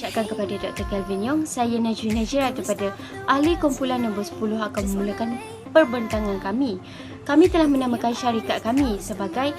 ucapkan kepada Dr. Kelvin Yong, saya Najri Najira daripada ahli kumpulan nombor 10 akan memulakan perbincangan kami. Kami telah menamakan syarikat kami sebagai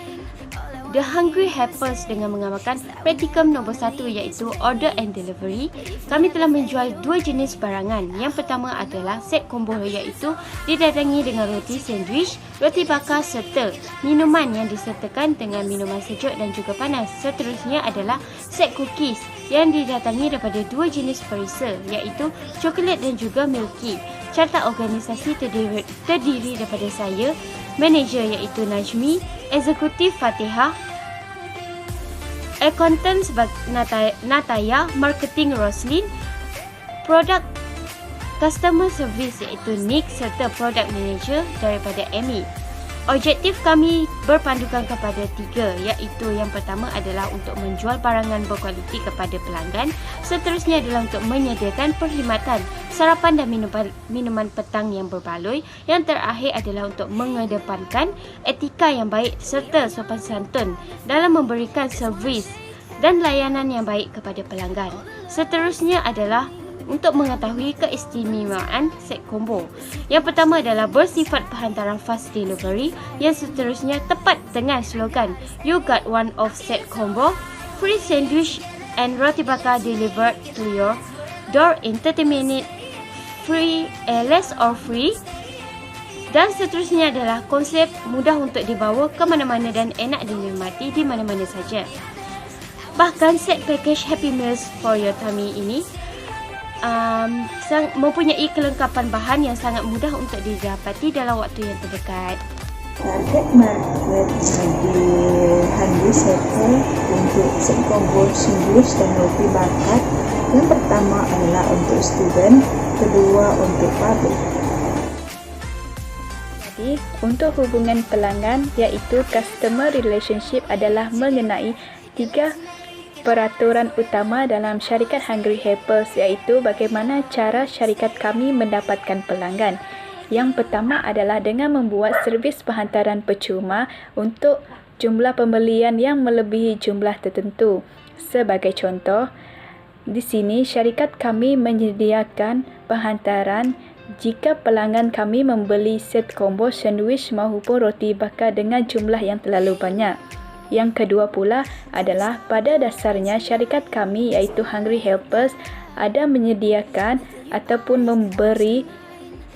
The Hungry Helpers dengan mengamalkan praktikum nombor 1 iaitu Order and Delivery. Kami telah menjual dua jenis barangan. Yang pertama adalah set combo iaitu didatangi dengan roti sandwich, roti bakar serta minuman yang disertakan dengan minuman sejuk dan juga panas. Seterusnya adalah set cookies yang didatangi daripada dua jenis perisa iaitu coklat dan juga milky. Carta organisasi terdiri daripada saya, manager iaitu Najmi, eksekutif Fatihah, accountant Nataya, marketing Roslyn, produk customer service iaitu Nick serta product manager daripada Amy. Objektif kami berpandukan kepada tiga iaitu yang pertama adalah untuk menjual barangan berkualiti kepada pelanggan, seterusnya adalah untuk menyediakan perkhidmatan sarapan dan minuman petang yang berbaloi, yang terakhir adalah untuk mengedepankan etika yang baik serta sopan santun dalam memberikan servis dan layanan yang baik kepada pelanggan. Seterusnya adalah untuk mengetahui keistimewaan set combo. Yang pertama adalah bersifat penghantaran fast delivery, yang seterusnya tepat dengan slogan You got one of set combo, free sandwich and roti bakar delivered to your door in 30 minutes, free, less or free. Dan seterusnya adalah konsep mudah untuk dibawa ke mana-mana dan enak dinikmati di mana-mana saja. Bahkan set package Happy Meals for your tummy ini mempunyai kelengkapan bahan yang sangat mudah untuk didapati dalam waktu yang terdekat. Target market bagi Hungry Helpers untuk set combo sandwich dan roti bakar, yang pertama adalah untuk student, kedua untuk public. Jadi, untuk hubungan pelanggan iaitu customer relationship adalah mengenai tiga peraturan utama dalam syarikat Hungry Helpers iaitu bagaimana cara syarikat kami mendapatkan pelanggan. Yang pertama adalah dengan membuat servis penghantaran percuma untuk jumlah pembelian yang melebihi jumlah tertentu. Sebagai contoh, di sini syarikat kami menyediakan penghantaran jika pelanggan kami membeli set combo sandwich maupun roti bakar dengan jumlah yang terlalu banyak. Yang kedua pula adalah pada dasarnya syarikat kami iaitu Hungry Helpers ada menyediakan ataupun memberi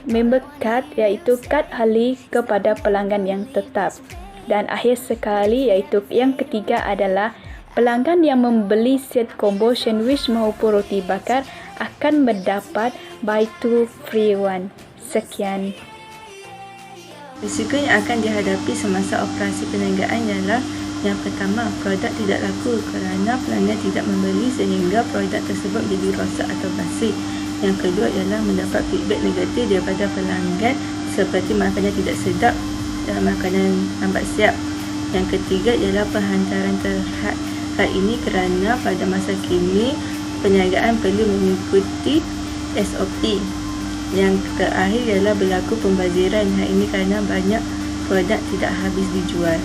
member card iaitu kad ahli kepada pelanggan yang tetap. Dan akhir sekali iaitu yang ketiga adalah pelanggan yang membeli set combo sandwich maupun roti bakar akan mendapat buy two free one. Sekian. Risiko yang akan dihadapi semasa operasi perniagaan ialah yang pertama, produk tidak laku kerana pelanggan tidak membeli sehingga produk tersebut menjadi rosak atau basi. Yang kedua ialah mendapat feedback negatif daripada pelanggan seperti makanan tidak sedap dan makanan lambat siap. Yang ketiga ialah penghantaran terhad hal ini kerana pada masa kini perniagaan perlu mengikuti SOP. Yang terakhir ialah berlaku pembaziran. Hal ini kerana banyak produk tidak habis dijual.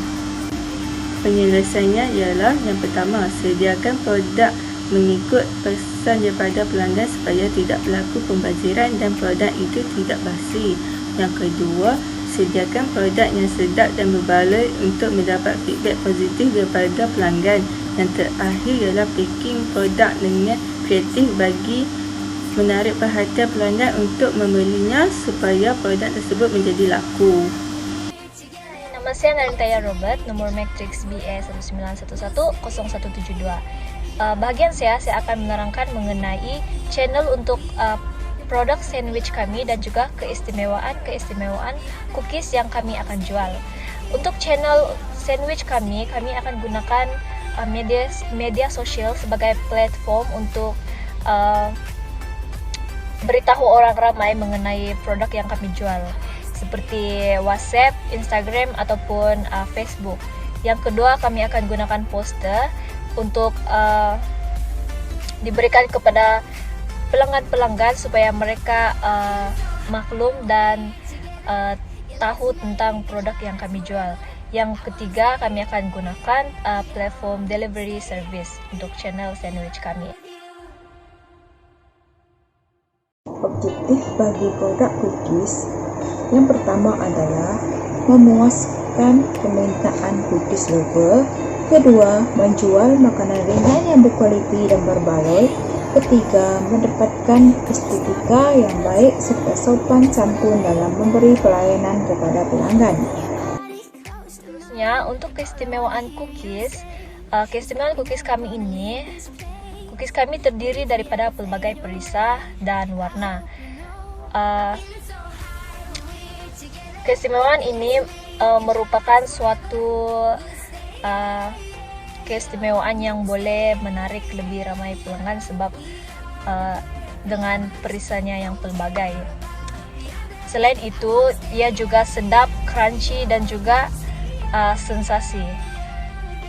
Penyelesaiannya ialah yang pertama, sediakan produk mengikut pesan daripada pelanggan supaya tidak berlaku pembaziran dan produk itu tidak basi. Yang kedua, sediakan produk yang sedap dan berbaloi untuk mendapat feedback positif daripada pelanggan. Yang terakhir ialah packing produk dengan kreatif bagi menarik perhatian pelanggan untuk membelinya supaya produk tersebut menjadi laku. Nama saya Narintaya Robert, nomor matrix BE 191107172. Bahagian saya akan menerangkan mengenai channel untuk produk sandwich kami dan juga keistimewaan cookies yang kami akan jual. Untuk channel sandwich kami akan gunakan media sosial sebagai platform untuk beritahu orang ramai mengenai produk yang kami jual, seperti WhatsApp, Instagram ataupun Facebook. Yang kedua, kami akan gunakan poster untuk diberikan kepada pelanggan-pelanggan supaya mereka maklum dan tahu tentang produk yang kami jual. Yang ketiga, kami akan gunakan platform delivery service untuk channel sandwich kami. objektif bagi produk cookies yang pertama adalah memuaskan permintaan cookies lover. Kedua, menjual makanan ringan yang berkualiti dan berbaloi. Ketiga, mendapatkan estetika yang baik serta sopan santun dalam memberi pelayanan kepada pelanggan. Seterusnya, untuk keistimewaan cookies kami terdiri daripada pelbagai perisai dan warna. Keistimewaan ini merupakan suatu keistimewaan yang boleh menarik lebih ramai pelanggan sebab dengan perisanya yang pelbagai. Selain itu, ia juga sedap, crunchy dan juga sensasi.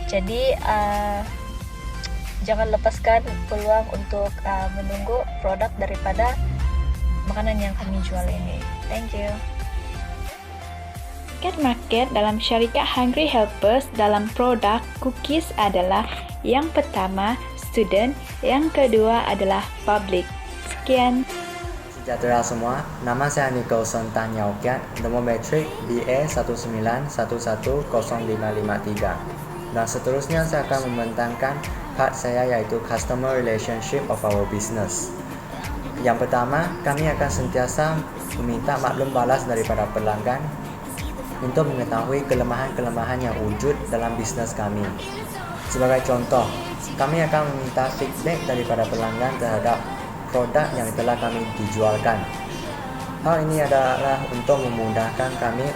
Jadi jangan lepaskan peluang untuk menunggu produk daripada makanan yang kami jual ini. Thank you. Target market dalam syarikat Hungry Helpers dalam produk cookies adalah yang pertama student, yang kedua adalah public. Sekian. Sejahtera semua, nama saya Nicholson Tan Yau Kiat, nomor metrik BA191110553. Dan seterusnya saya akan membentangkan part saya iaitu Customer Relationship of our Business. Yang pertama, kami akan sentiasa meminta maklum balas daripada pelanggan untuk mengetahui kelemahan-kelemahan yang wujud dalam bisnes kami. Sebagai contoh, kami akan meminta feedback daripada pelanggan terhadap produk yang telah kami dijualkan. Hal ini adalah untuk memudahkan kami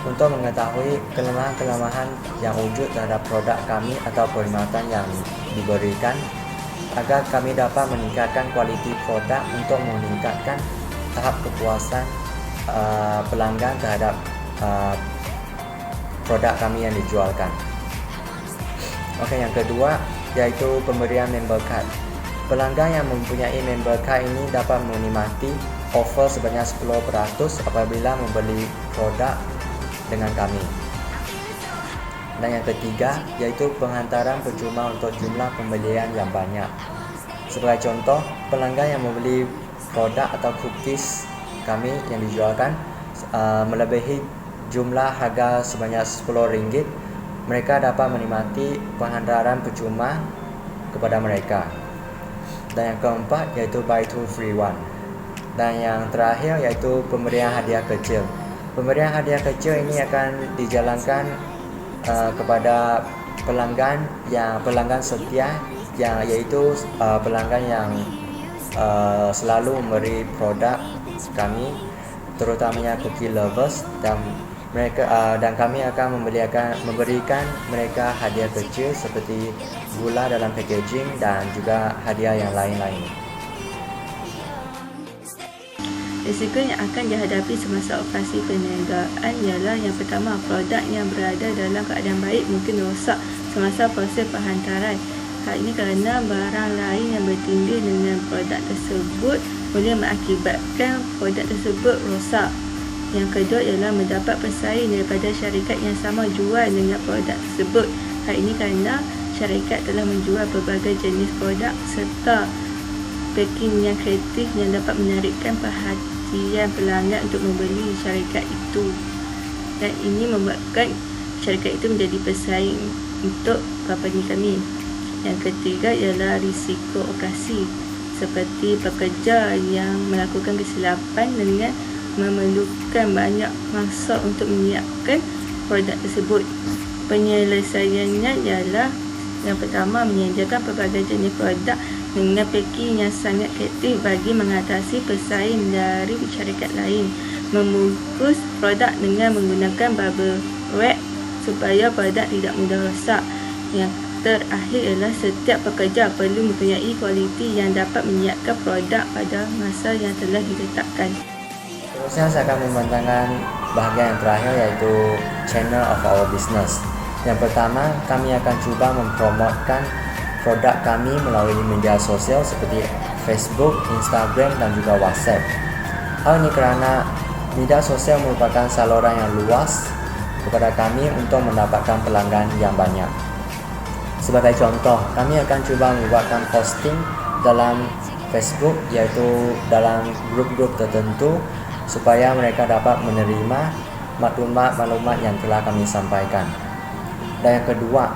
untuk mengetahui kelemahan-kelemahan yang wujud terhadap produk kami atau perkhidmatan yang diberikan agar kami dapat meningkatkan kualiti produk untuk meningkatkan tahap kepuasan pelanggan terhadap produk kami yang dijualkan. Okey, yang kedua iaitu pemberian member card. Pelanggan yang mempunyai member card ini dapat menikmati offer sebanyak 10% apabila membeli produk dengan kami. Dan yang ketiga iaitu penghantaran percuma untuk jumlah pembelian yang banyak. Sebagai contoh, pelanggan yang membeli produk atau cookies kami yang dijualkan melebihi jumlah harga sebanyak RM10, mereka dapat menikmati penghantaran percuma kepada mereka. Dan yang keempat iaitu buy two free one. Dan yang terakhir iaitu pemberian hadiah kecil. Pemberian hadiah kecil ini akan dijalankan kepada pelanggan setia, iaitu pelanggan yang selalu memberi produk kami, terutamanya cookie lovers, dan kami akan memberikan mereka hadiah kecil seperti gula dalam packaging dan juga hadiah yang lain-lain. Risiko yang akan dihadapi semasa operasi perniagaan ialah yang pertama, produk yang berada dalam keadaan baik mungkin rosak semasa proses penghantaran. Hal ini kerana barang lain yang bertindih dengan produk tersebut boleh mengakibatkan produk tersebut rosak. Yang kedua ialah mendapat pesaing daripada syarikat yang sama jual dengan produk tersebut. Hal ini kerana syarikat telah menjual pelbagai jenis produk serta packing yang kreatif yang dapat menarikkan perhatian pelanggan untuk membeli syarikat itu. Dan ini membuatkan syarikat itu menjadi pesaing untuk company kami. Yang ketiga ialah risiko operasi, seperti pekerja yang melakukan kesilapan dengan memerlukan banyak masa untuk menyiapkan produk tersebut. Penyelesaiannya ialah yang pertama, menyediakan pelbagai jenis produk dengan packing yang sangat kreatif bagi mengatasi pesaing dari syarikat lain. Membungkus produk dengan menggunakan bubble wrap supaya produk tidak mudah rosak. Yang terakhir ialah setiap pekerja perlu mempunyai kualiti yang dapat menyiapkan produk pada masa yang telah diletakkan. Seterusnya saya akan membentangkan bahagian yang terakhir iaitu channel of our business. Yang pertama, kami akan cuba mempromotkan produk kami melalui media sosial seperti Facebook, Instagram dan juga WhatsApp. Hal ini kerana media sosial merupakan saluran yang luas kepada kami untuk mendapatkan pelanggan yang banyak. Sebagai contoh, kami akan cuba membuatkan posting dalam Facebook, yaitu dalam grup-grup tertentu supaya mereka dapat menerima maklumat-maklumat yang telah kami sampaikan. Dan yang kedua,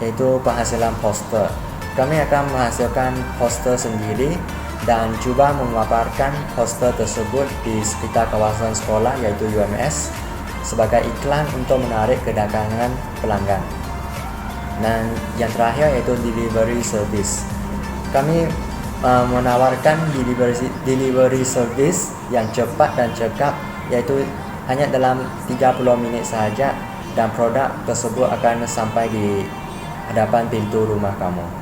yaitu penghasilan poster. Kami akan menghasilkan poster sendiri dan cuba memaparkan poster tersebut di sekitar kawasan sekolah, yaitu UMS, sebagai iklan untuk menarik kedatangan pelanggan. Dan yang terakhir yaitu delivery service. Kami menawarkan delivery service yang cepat dan cekap, yaitu hanya dalam 30 minit sahaja, dan produk tersebut akan sampai di hadapan pintu rumah kamu.